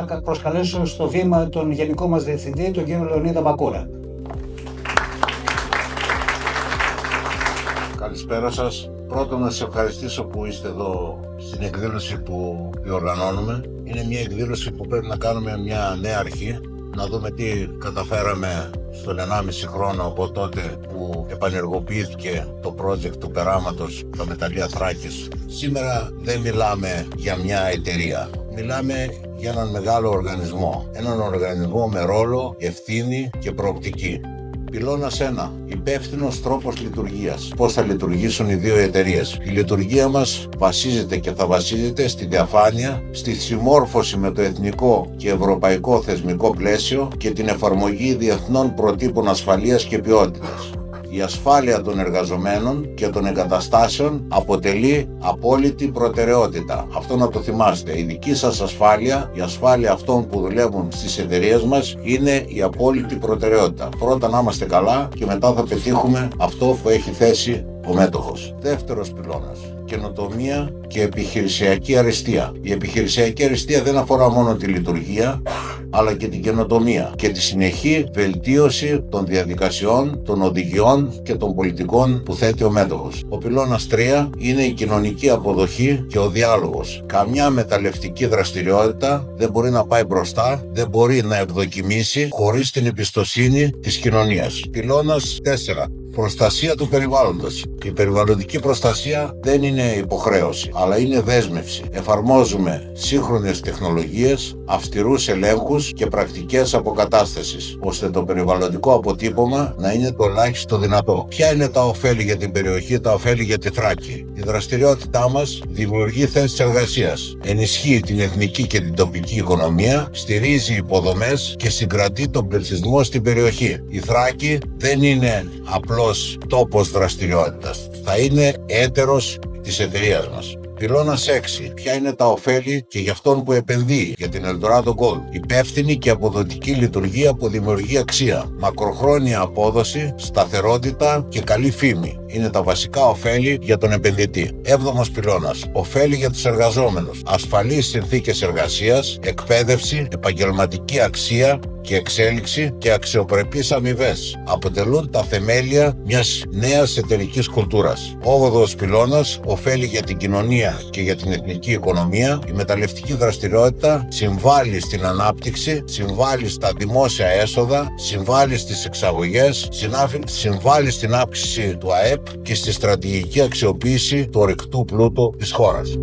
θα προσκαλέσω στο βήμα τον γενικό μας διευθυντή, τον κύριο Λεωνίδα Μπακούρα. Καλησπέρα σας. Πρώτον, να σας ευχαριστήσω που είστε εδώ στην εκδήλωση που διοργανώνουμε. Είναι μια εκδήλωση που πρέπει να κάνουμε μια νέα αρχή, να δούμε τι καταφέραμε στον 1,5 χρόνο από τότε που επανεργοποιήθηκε το project του περάματος στα μεταλλεία Θράκης. Σήμερα δεν μιλάμε για μια εταιρεία, μιλάμε για έναν μεγάλο οργανισμό. Έναν οργανισμό με ρόλο, ευθύνη και προοπτική. Πυλώνας 1. Υπεύθυνος τρόπος λειτουργίας. Πώς θα λειτουργήσουν οι δύο εταιρείες. Η λειτουργία μας βασίζεται και θα βασίζεται στη διαφάνεια, στη συμμόρφωση με το εθνικό και ευρωπαϊκό θεσμικό πλαίσιο και την εφαρμογή διεθνών προτύπων ασφαλείας και ποιότητας. Η ασφάλεια των εργαζομένων και των εγκαταστάσεων αποτελεί απόλυτη προτεραιότητα. Αυτό να το θυμάστε. Η δική σας ασφάλεια, η ασφάλεια αυτών που δουλεύουν στις εταιρείες μας είναι η απόλυτη προτεραιότητα. Πρώτα να είμαστε καλά και μετά θα πετύχουμε αυτό που έχει θέσει ο μέτοχος. Δεύτερος πυλώνας. Καινοτομία και επιχειρησιακή αριστεία. Η επιχειρησιακή αριστεία δεν αφορά μόνο τη λειτουργία, αλλά και την καινοτομία και τη συνεχή βελτίωση των διαδικασιών, των οδηγιών και των πολιτικών που θέτει ο μέτοχος. Ο πυλώνας 3 είναι η κοινωνική αποδοχή και ο διάλογος. Καμιά μεταλλευτική δραστηριότητα δεν μπορεί να πάει μπροστά, δεν μπορεί να ευδοκιμήσει χωρίς την εμπιστοσύνη της κοινωνίας. Πυλώνας 4. Προστασία του περιβάλλοντος. Η περιβαλλοντική προστασία δεν είναι υποχρέωση, αλλά είναι δέσμευση. Εφαρμόζουμε σύγχρονες τεχνολογίες, αυστηρούς ελέγχους και πρακτικές αποκατάστασης, ώστε το περιβαλλοντικό αποτύπωμα να είναι το ελάχιστο δυνατό. Ποια είναι τα ωφέλη για την περιοχή, τα ωφέλη για τη Θράκη? Η δραστηριότητά μας δημιουργεί θέσεις εργασίας, ενισχύει την εθνική και την τοπική οικονομία, στηρίζει υποδομές και συγκρατεί τον πληθυσμό στην περιοχή. Η Θράκη δεν είναι απλώς τόπος δραστηριότητας, θα είναι έτερος της εταιρείας μας. Πυλώνας 6. Ποια είναι τα ωφέλη και για αυτόν που επενδύει, για την Eldorado Gold? Υπεύθυνη και αποδοτική λειτουργία που δημιουργεί αξία. Μακροχρόνια απόδοση, σταθερότητα και καλή φήμη. Είναι τα βασικά ωφέλη για τον επενδυτή. 7ος πυλώνας. Ωφέλη για τους εργαζόμενους. Ασφαλείς συνθήκες εργασίας, εκπαίδευση, επαγγελματική αξία και εξέλιξη και αξιοπρεπείς αμοιβές. Αποτελούν τα θεμέλια μιας νέας εταιρικής κουλτούρας. 8ος πυλώνας. Ωφέλη για την κοινωνία και για την εθνική οικονομία. Η μεταλλευτική δραστηριότητα συμβάλλει στην ανάπτυξη, συμβάλλει στα δημόσια έσοδα, συμβάλλει στις εξαγωγές, συμβάλλει στην αύξηση του ΑΕΠ και στη στρατηγική αξιοποίηση του ορυκτού πλούτου της χώρας.